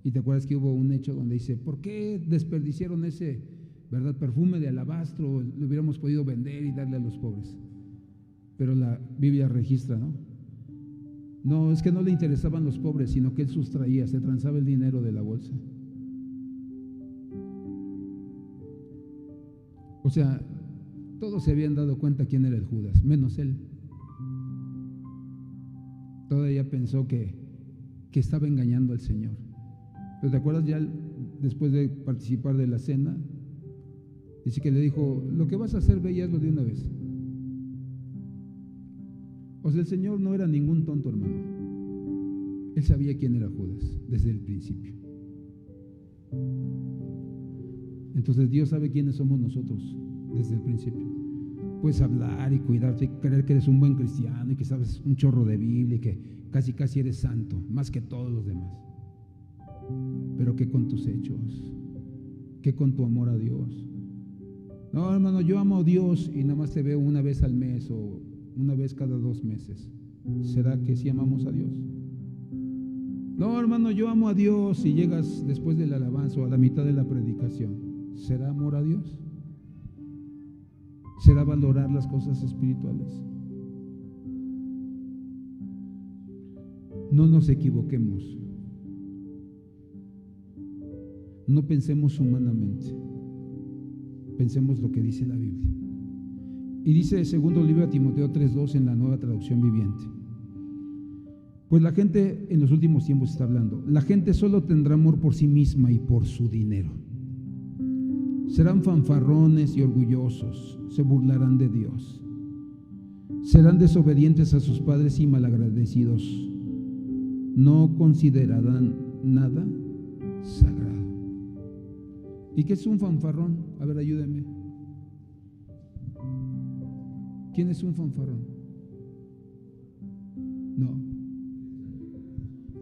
Y te acuerdas que hubo un hecho donde dice: ¿por qué desperdiciaron ese, verdad, perfume de alabastro? Lo hubiéramos podido vender y darle a los pobres. Pero la Biblia registra, ¿no? No, es que no le interesaban los pobres, sino que él sustraía, se transaba el dinero de la bolsa. O sea, todos se habían dado cuenta quién era el Judas, menos él. Todavía pensó que estaba engañando al Señor. Pero ¿te acuerdas ya después de participar de la cena? Dice que le dijo: lo que vas a hacer, ve y hazlo de una vez. O sea, el Señor no era ningún tonto, hermano. Él sabía quién era Judas desde el principio. Entonces Dios sabe quiénes somos nosotros desde el principio. Puedes hablar y cuidarte y creer que eres un buen cristiano y que sabes un chorro de Biblia y que casi eres santo, más que todos los demás. Pero ¿qué con tus hechos? ¿Qué con tu amor a Dios? No, hermano, yo amo a Dios y nada más te veo una vez al mes o una vez cada 2 meses. ¿Será que sí amamos a Dios? No, hermano, yo amo a Dios y llegas después del alabanza o a la mitad de la predicación. ¿Será amor a Dios? ¿Será valorar las cosas espirituales? No nos equivoquemos. No pensemos humanamente. Pensemos lo que dice la Biblia. Y dice el segundo libro de Timoteo 3:2 en la Nueva Traducción Viviente: pues la gente en los últimos tiempos está hablando, la gente solo tendrá amor por sí misma y por su dinero. Serán fanfarrones y orgullosos, se burlarán de Dios, serán desobedientes a sus padres y malagradecidos, no considerarán nada sagrado. ¿Y qué es un fanfarrón? A ver, ayúdenme. ¿Quién es un fanfarrón? No.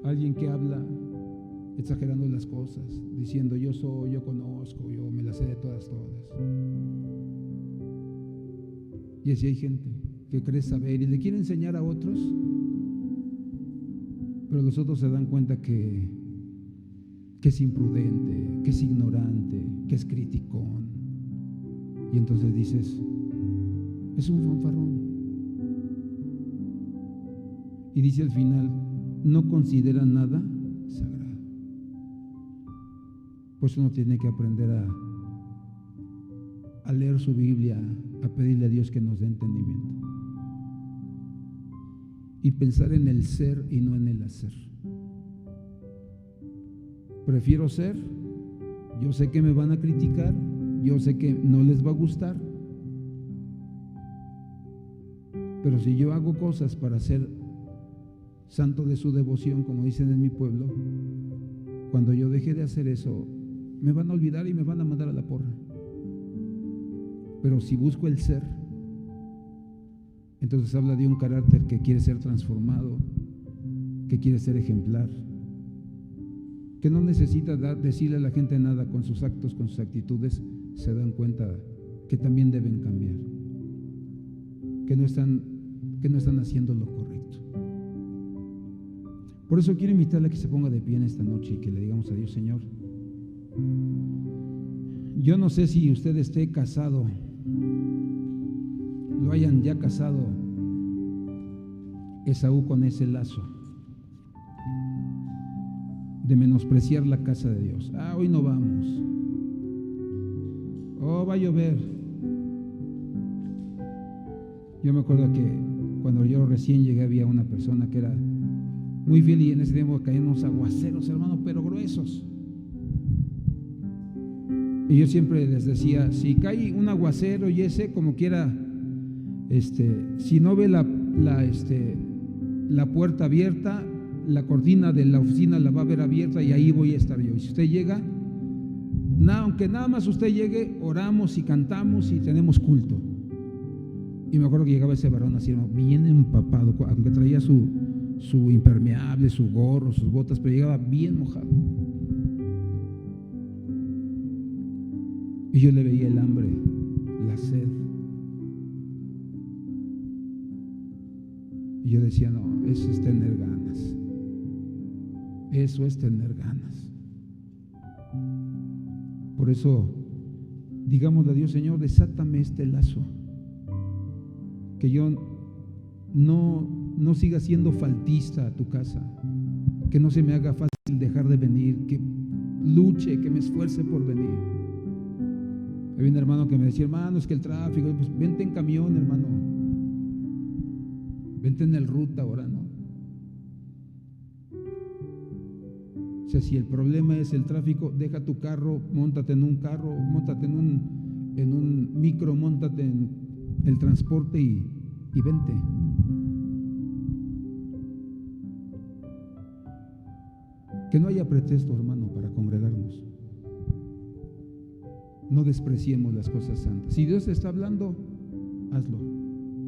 Alguien que habla exagerando las cosas, diciendo yo soy, yo conozco, yo me las sé de todas. Y así hay gente que cree saber y le quiere enseñar a otros, pero los otros se dan cuenta que es imprudente, que es ignorante, que es criticón. Y entonces dices: es un fanfarrón. Y dice al final, no considera nada sagrado. Por eso uno tiene que aprender a leer su Biblia, a pedirle a Dios que nos dé entendimiento. Y pensar en el ser y no en el hacer. Prefiero ser, yo sé que me van a criticar, yo sé que no les va a gustar, pero si yo hago cosas para ser santo de su devoción, como dicen en mi pueblo, cuando yo deje de hacer eso, me van a olvidar y me van a mandar a la porra. Pero si busco el ser, entonces habla de un carácter que quiere ser transformado, que quiere ser ejemplar, que no necesita decirle a la gente nada. Con sus actos, con sus actitudes, se dan cuenta que también deben cambiar, que no están haciendo lo correcto. Por eso quiero invitarle a que se ponga de pie en esta noche y que le digamos a Dios: Señor, yo no sé si usted esté casado, lo hayan ya casado Esaú con ese lazo de menospreciar la casa de Dios. Hoy no vamos. Va a llover. Yo me acuerdo que cuando yo recién llegué había una persona que era muy fiel y en ese tiempo caían unos aguaceros, hermano, pero gruesos. Y yo siempre les decía, si cae un aguacero y ese como quiera, si no ve la puerta abierta, la cortina de la oficina la va a ver abierta y ahí voy a estar yo. Y si usted llega, aunque nada más usted llegue, oramos y cantamos y tenemos culto. Y me acuerdo que llegaba ese varón así, bien empapado, aunque traía su impermeable, su gorro, sus botas, pero llegaba bien mojado. Y yo le veía el hambre, la sed. Y yo decía, no, eso es tener ganas. Eso es tener ganas. Por eso, digámosle a Dios: Señor, desátame este lazo. Que yo no siga siendo faltista a tu casa. Que no se me haga fácil dejar de venir. Que luche, que me esfuerce por venir. Había un hermano que me decía: hermano, es que el tráfico. Pues vente en camión, hermano. Vente en el ruta ahora, ¿no? O sea, si el problema es el tráfico, deja tu carro, móntate en un carro, móntate en un micro, móntate en el transporte y vente. Que no haya pretexto, hermano, para congregarnos. No despreciemos las cosas santas. Si Dios te está hablando, hazlo,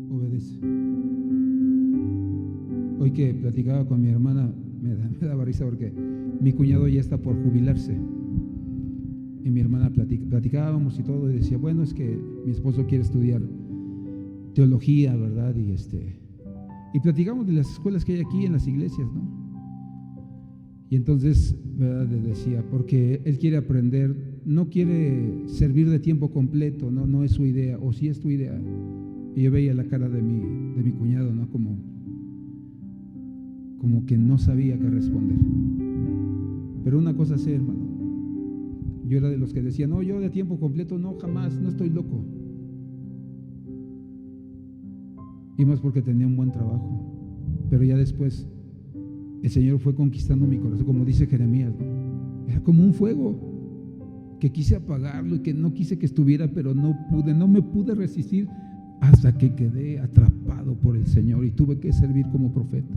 obedece. Hoy que platicaba con mi hermana, me daba risa porque mi cuñado ya está por jubilarse. Y mi hermana platicábamos y todo, y decía: bueno, es que mi esposo quiere estudiar teología, ¿verdad? Y platicamos de las escuelas que hay aquí en las iglesias, ¿no? Y entonces, ¿verdad?, le decía, porque él quiere aprender, no quiere servir de tiempo completo, no es su idea, o sí es tu idea. Y yo veía la cara de mi cuñado, ¿no? Como que no sabía qué responder. Pero una cosa sé, hermano, yo era de los que decía: no, yo de tiempo completo no, jamás, no estoy loco. Y más porque tenía un buen trabajo. Pero ya después el Señor fue conquistando mi corazón, como dice Jeremías, ¿no? Era como un fuego que quise apagarlo y que no quise que estuviera, pero no me pude resistir hasta que quedé atrapado por el Señor y tuve que servir como profeta.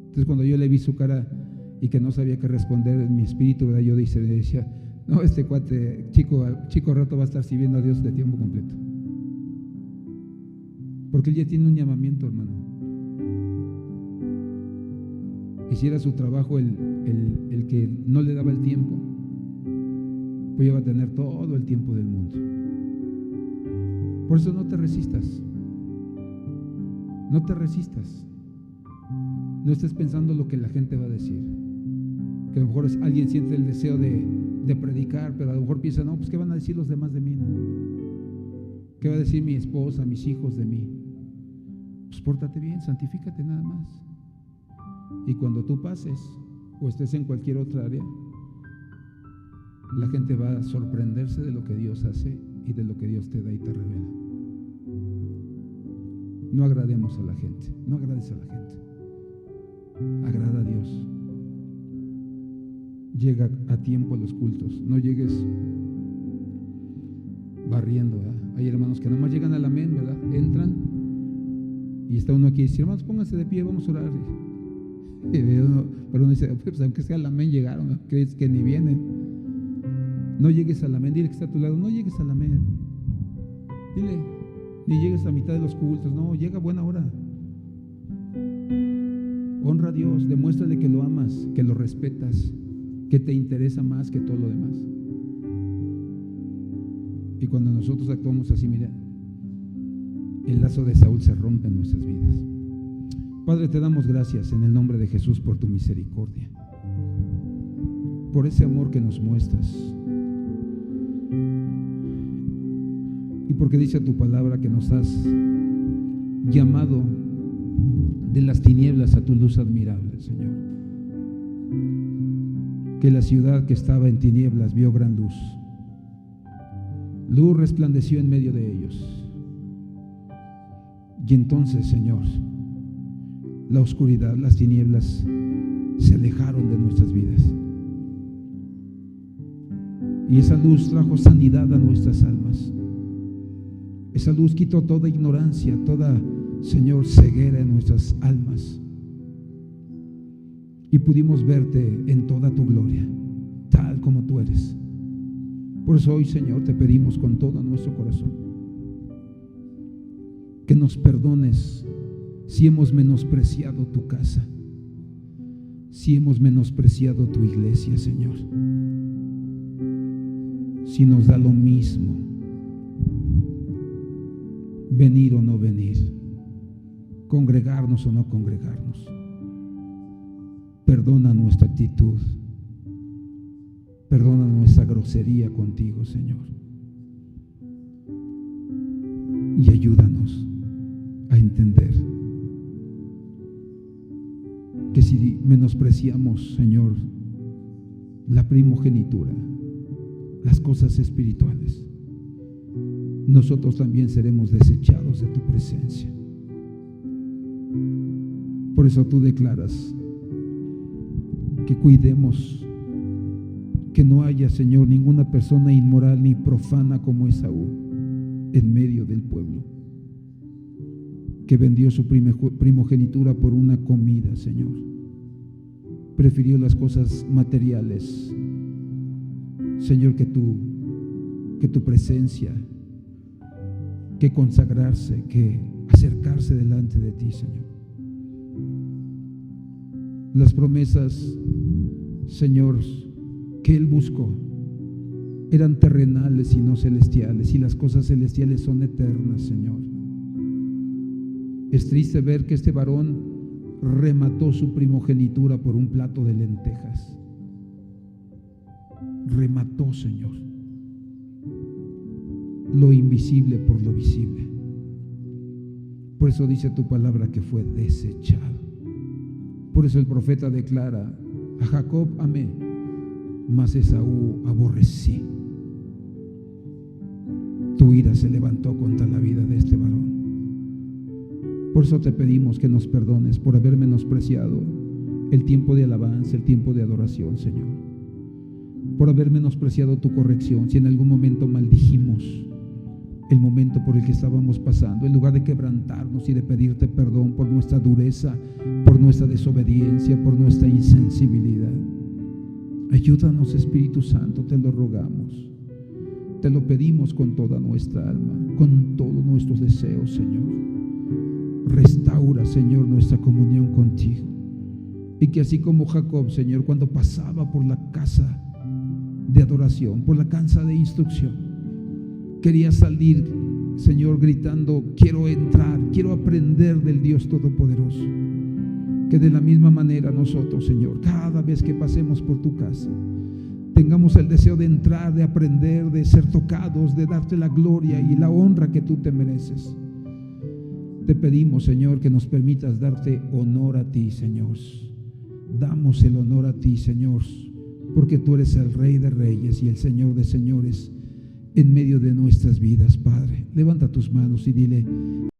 Entonces, cuando yo le vi su cara y que no sabía qué responder en mi espíritu, ¿verdad?, yo le decía: no, este cuate, chico rato va a estar sirviendo a Dios de tiempo completo. Porque él ya tiene un llamamiento, hermano. Hiciera su trabajo el que no le daba el tiempo, pues ya va a tener todo el tiempo del mundo. Por eso no te resistas. No te resistas. No estés pensando lo que la gente va a decir. Que a lo mejor alguien siente el deseo de predicar, pero a lo mejor piensa: no, pues ¿qué van a decir los demás de mí? ¿No? ¿Qué va a decir mi esposa, mis hijos de mí? Pues pórtate bien, santifícate nada más. Y cuando tú pases o estés en cualquier otra área, la gente va a sorprenderse de lo que Dios hace y de lo que Dios te da y te revela. No agrademos a la gente, no agrades a la gente. Agrada a Dios. Llega a tiempo a los cultos, no llegues barriendo, ¿verdad? Hay hermanos que nomás llegan al amén, ¿verdad? Entran y está uno aquí y dice: hermanos, pónganse de pie, vamos a orar. Pero uno dice: pues aunque sea el amén llegaron, ¿no? Que ni vienen. No llegues al amén, dile que está a tu lado, no llegues al amén. Dile, ni llegues a mitad de los cultos, no, llega a buena hora. Honra a Dios, demuéstrale que lo amas, que lo respetas, que te interesa más que todo lo demás. Y cuando nosotros actuamos así, mira, el lazo de Saúl se rompe en nuestras vidas. Padre, te damos gracias en el nombre de Jesús por tu misericordia, por ese amor que nos muestras, y porque dice tu palabra que nos has llamado de las tinieblas a tu luz admirable, Señor. Que la ciudad que estaba en tinieblas vio gran luz. Luz resplandeció en medio de ellos. Y entonces, Señor, la oscuridad, las tinieblas se alejaron de nuestras vidas. Y esa luz trajo sanidad a nuestras almas. Esa luz quitó toda ignorancia, toda, Señor, ceguera en nuestras almas. Y pudimos verte en toda tu gloria, tal como tú eres. Por eso hoy, Señor, te pedimos con todo nuestro corazón que nos perdones si hemos menospreciado tu casa, si hemos menospreciado tu iglesia, Señor. Si nos da lo mismo venir o no venir, congregarnos o no congregarnos. Perdona nuestra actitud, perdona nuestra grosería contigo, Señor, y ayúdanos a entender que si menospreciamos, Señor, la primogenitura, las cosas espirituales, nosotros también seremos desechados de tu presencia. Por eso tú declaras que cuidemos que no haya, Señor, ninguna persona inmoral ni profana como Esaú en medio del pueblo, que vendió su primogenitura por una comida, Señor. Prefirió las cosas materiales, Señor, que tu presencia, que consagrarse, que acercarse delante de ti, Señor. Las promesas, Señor, que Él buscó eran terrenales y no celestiales, y las cosas celestiales son eternas, Señor. Es triste ver que este varón remató su primogenitura por un plato de lentejas. Remató, Señor, lo invisible por lo visible. Por eso dice tu palabra que fue desechado. Por eso el profeta declara: a Jacob amé, mas Esaú aborrecí. Tu ira se levantó contra la vida de este varón. Por eso te pedimos que nos perdones por haber menospreciado el tiempo de alabanza, el tiempo de adoración, Señor. Por haber menospreciado tu corrección. Si en algún momento maldijimos el momento por el que estábamos pasando, en lugar de quebrantarnos y de pedirte perdón por nuestra dureza, por nuestra desobediencia, por nuestra insensibilidad. Ayúdanos, Espíritu Santo, te lo rogamos. Te lo pedimos con toda nuestra alma, con todos nuestros deseos, Señor. Restaura, Señor, nuestra comunión contigo. Y que así como Jacob, Señor, cuando pasaba por la casa de adoración, por la casa de instrucción, quería salir, Señor, gritando: quiero entrar, quiero aprender del Dios Todopoderoso. Que de la misma manera nosotros, Señor, cada vez que pasemos por tu casa, tengamos el deseo de entrar, de aprender, de ser tocados, de darte la gloria y la honra que tú te mereces. Te pedimos, Señor, que nos permitas darte honor a ti, Señor. Damos el honor a ti, Señor, porque tú eres el Rey de Reyes y el Señor de Señores en medio de nuestras vidas, Padre. Levanta tus manos y dile: